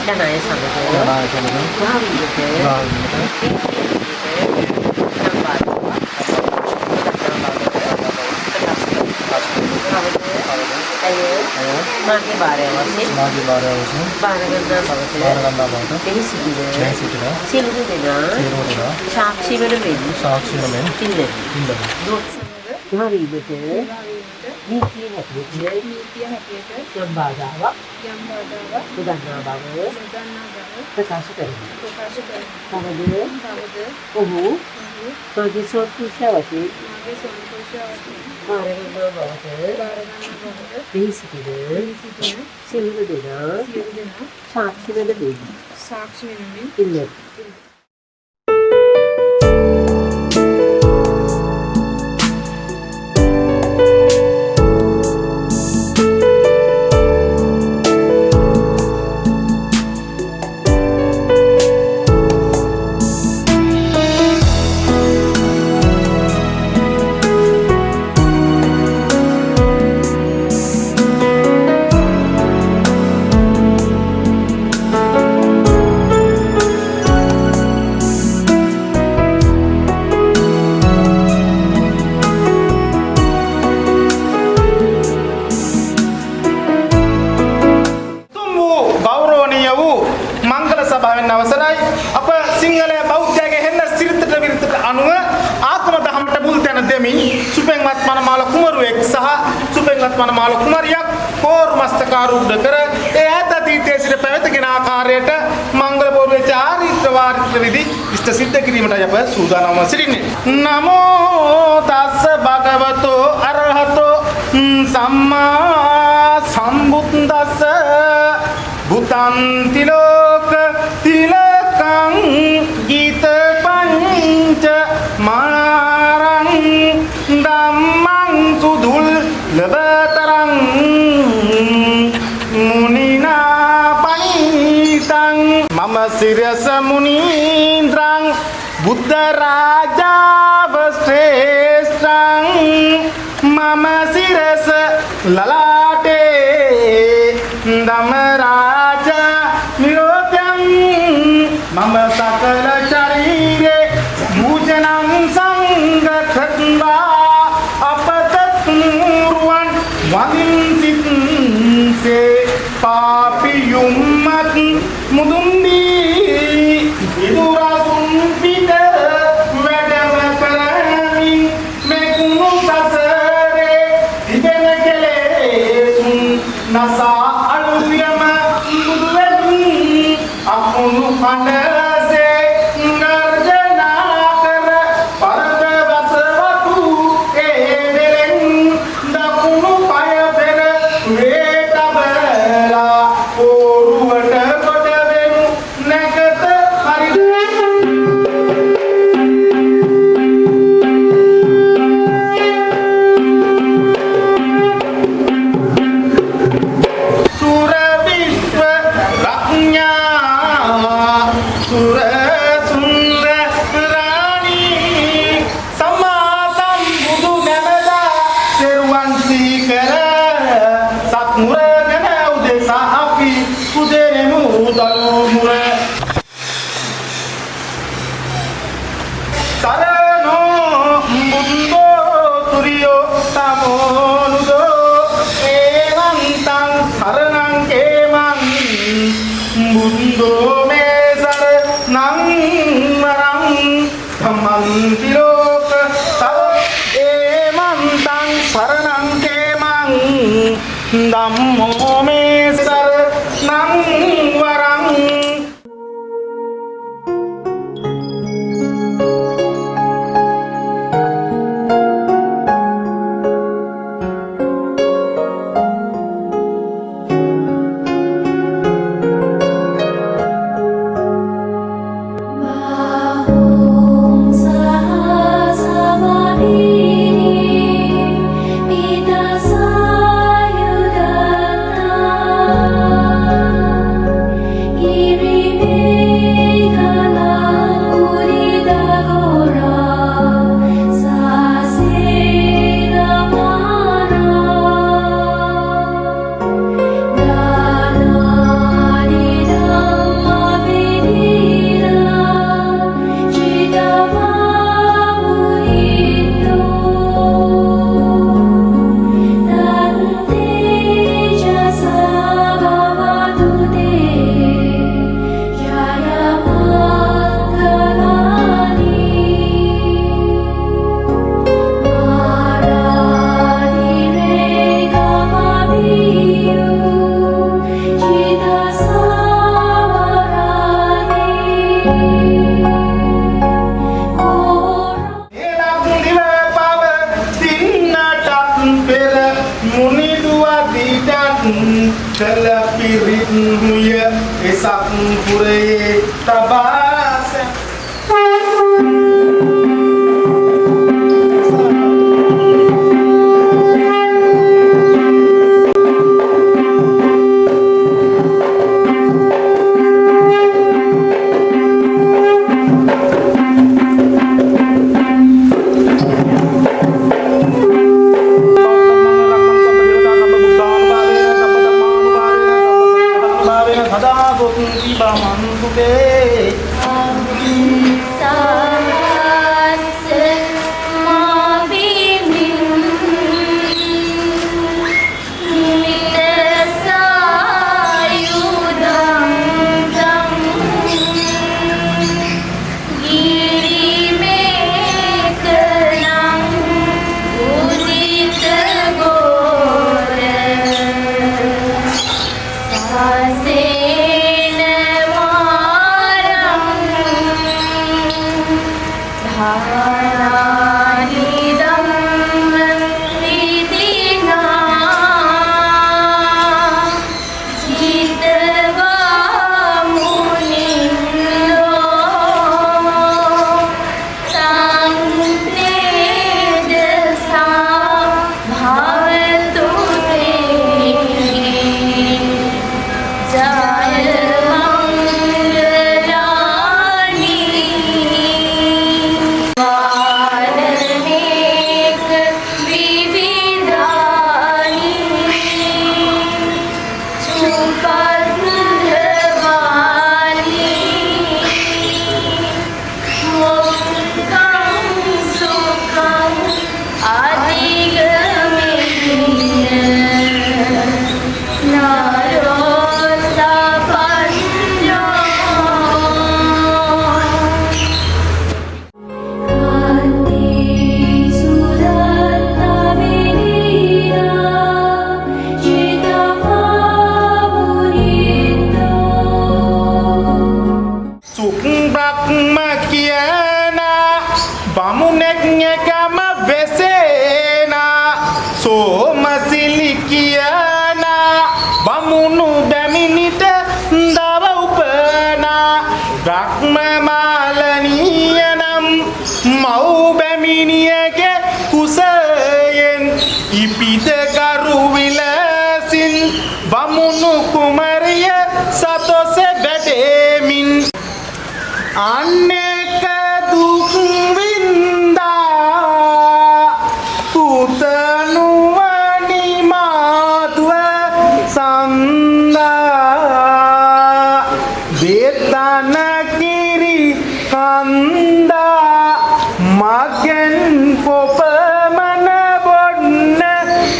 Danaya Samadu, Mahavita, Magi Barayawasi, Baraganda Bhavata, Behisidina, Siludina, Sakshi Vedamin, Tilla, Mahavita, Niti Hatita, Yambadawa, Udana Bava, Prakashakar, Savadu, Uhu, Magi Sotpushavati, Baraganda Bhavata, Behisidina, Siludina, Sakshi Vedamin, Tilla. අවසරයි අප සිංහල බෞද්ධයාගේ හෙන්න සිරිතට විරිතට අනුව ආත්ම දහමට බුල් තැන දෙමින් සුපෙන්වත් මනමාල කුමරුවෙක් සහ සුපෙන්වත් මනමාල කුමරියක් කෝරු මස්තකාරූඪ කර ඒ ඈත අතීතයේ සිට පැවතගෙන ආකාරයට මංගල පොරුවේ චාරිත්‍ර වාරිත්‍ර විදි ඉෂ්ට සිද්ධ කිරීමටයි අප සූදානම්ව සිටින්නේ. නමෝ තස්ස භගවතෝ අරහතෝ සම්මා සම්බුද්දස්ස බුතං තිලෝක තිලකං ගීත පංච මාරං ධම්මං සුදුල් ලබතරං මුනිනා පනිතං මම සිරස මුනීන්ද්‍රං බුද්ධ රාජාව ශ්‍රේෂ්ඨං මම සිරස ලලාටේ දම රාජා නිරෝධං මම සකල ශරීරේ භූෂණං සංගතත්වා අපතත්මුරුවන් වදින් සිත්සේ පාපියුම්මත් මුදුන්දී ඉදුරසුන් පිට වැඩම කරමින් මෙකුණු සසරේ තිබෙන කෙලෙසුන් නසා අලුයම බුදුවෙන් අකුණු කණ්ඩසේ ගර්ජනා කර පරද වසවතු ඒ වෙලෙන් දකුණු පය පෙර වේතබලා ඕරුවට කොට වෙනු නැකත හරි සුර විශ්ව රඥා සුර සුන්දර රාණී සම්මා සම්බුදු නැමලා සෙරුවන් සීකර සත්මුරගෙන උදෙසා අපි උදෙමු දලුමුර සරණෝ බුද්ධෝ තුරියෝ තමෝනුදෝ ඒවන්තං සරණං කේමං බුද්ධෝ මේ සරණං වරං ධම්මං තිලෝක තව ඒවන්තං සරණං කේමං ධම්මෝ මේ සරණං වරං Ita sayudata පෙර මුනිදුවා දීටත් කළ පිරිත් මුය එසක් පුරයේ තබාස අනේක දුක් වින්දා පුතනුවනි මාතුව සන්දා වේතන කිරි කන්දා මගෙන් කොපමණ බොන්න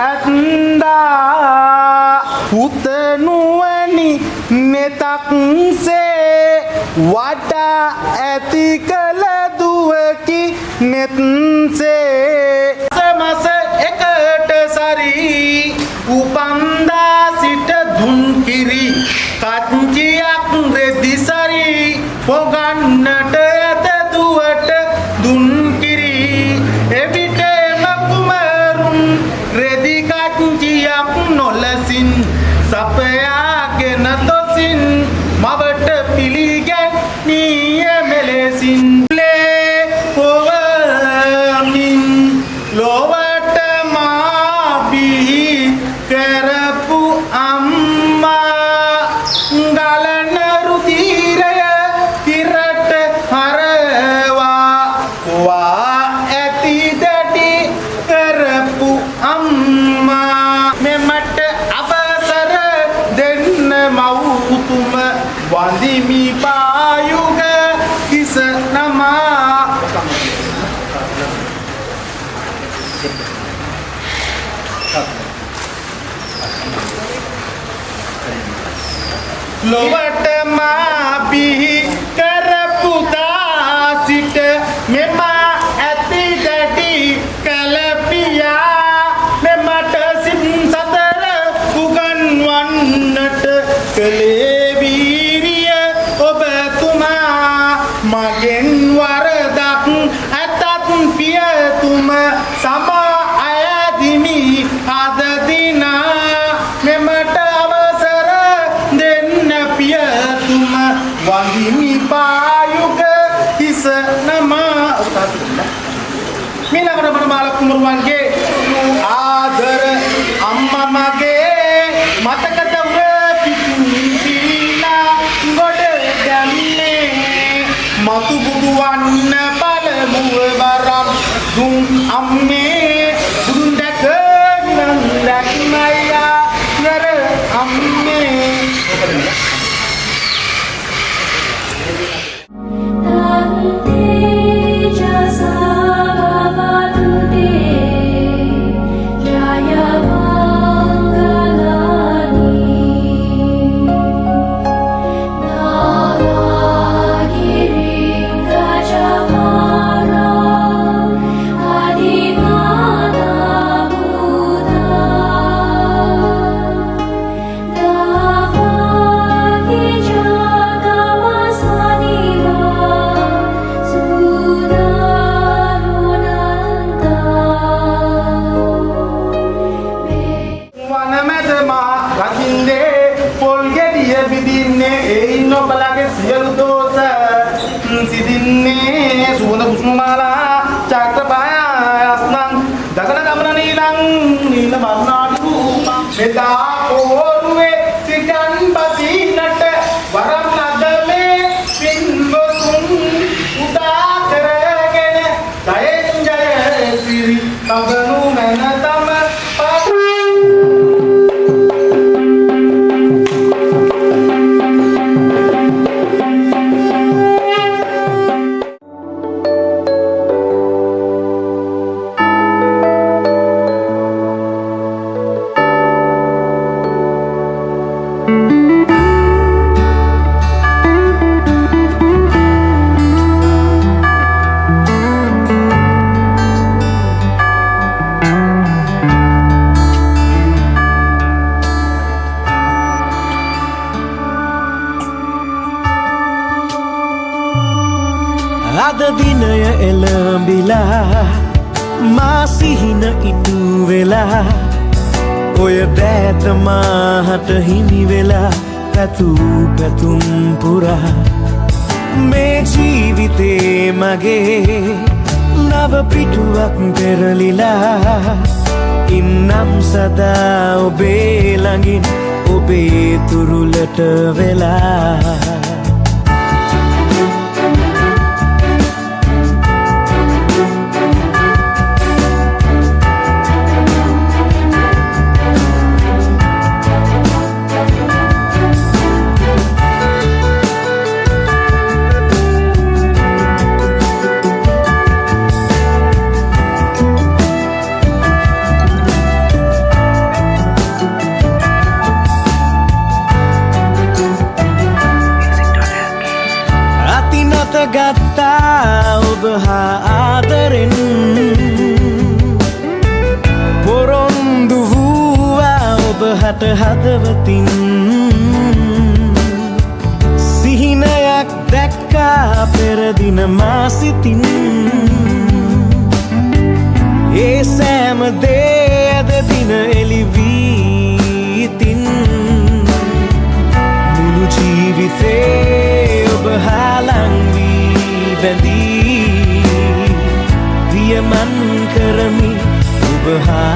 ඇත්දා පුතනුවනි මෙතක්සේ වඩා ඇති කළ දුවකි නෙත්සේ සමස එකට සරී උපන්දා සිට දුන් කිරි කච්චියක් රෙදි සරී පොගන්නට ඇත දුවට දුන් කිරි එවිට එම කුමරුන් රෙදි කච්චියක් නොලසින් සපයාගෙන තොසින් මවට පිළිගැන්වීය මෙලෙසින් පොවමින් ලොවට මා බිහි කරපු අම්මා ගලන රුධිරය ඉරට හරවා වා ඇති දැඩි කරපු අම්මා මෙමට අවසර දෙන්න මව්තුම වඳිමි පායුග කිස නමා ලොවට මා බිහි කරපු දාසිට මෙම ඇති දැඩි කලපියා මෙමට සිත් සතර උගන්වන්නට කළේ වීරිය ඔබතුමා මගෙන් වරදක් ඇතත් පියතුම සම අයදිමි අද දිනා මෙමට අවසර දෙන්න පියතුම වඳිමි පායුග හිස නමා මීළඟට මනමාල කුමරුවන්ගේ ආදර අම්මා මගේ මතකද පිටිලා ගොඩ දැම්මේ මතු බුදු වන්න පළමුව වරම් දුන් අම්මේ බුදුන් දැක නිවන් දැක්මයා නර අම්මේ අද දිනය එළඹිලා මා සිහින ඉටු වෙලා ඔය දෑත මාහට හිමි වෙලා පැතූ පැතුම් පුරා මේ ජීවිතේ මගේ නව පිටුවක් පෙරලිලා ඉන්නම් සදා ඔබේ ළඟින් ඔබේ තුරුලට වෙලා ගත්තා ඔබ හා ආදරෙන් පොරොන්දු වූවා ඔබ හට හදවතින් සිහිනයක් දැක්කා පෙරදින මා සිතින් ඒ සෑම දේ අද දින එළිවී ඉතින් මුළු ජීවිතේ ඔබ හා ළඟ බැඳී වියමන් කරමි ඔබ හා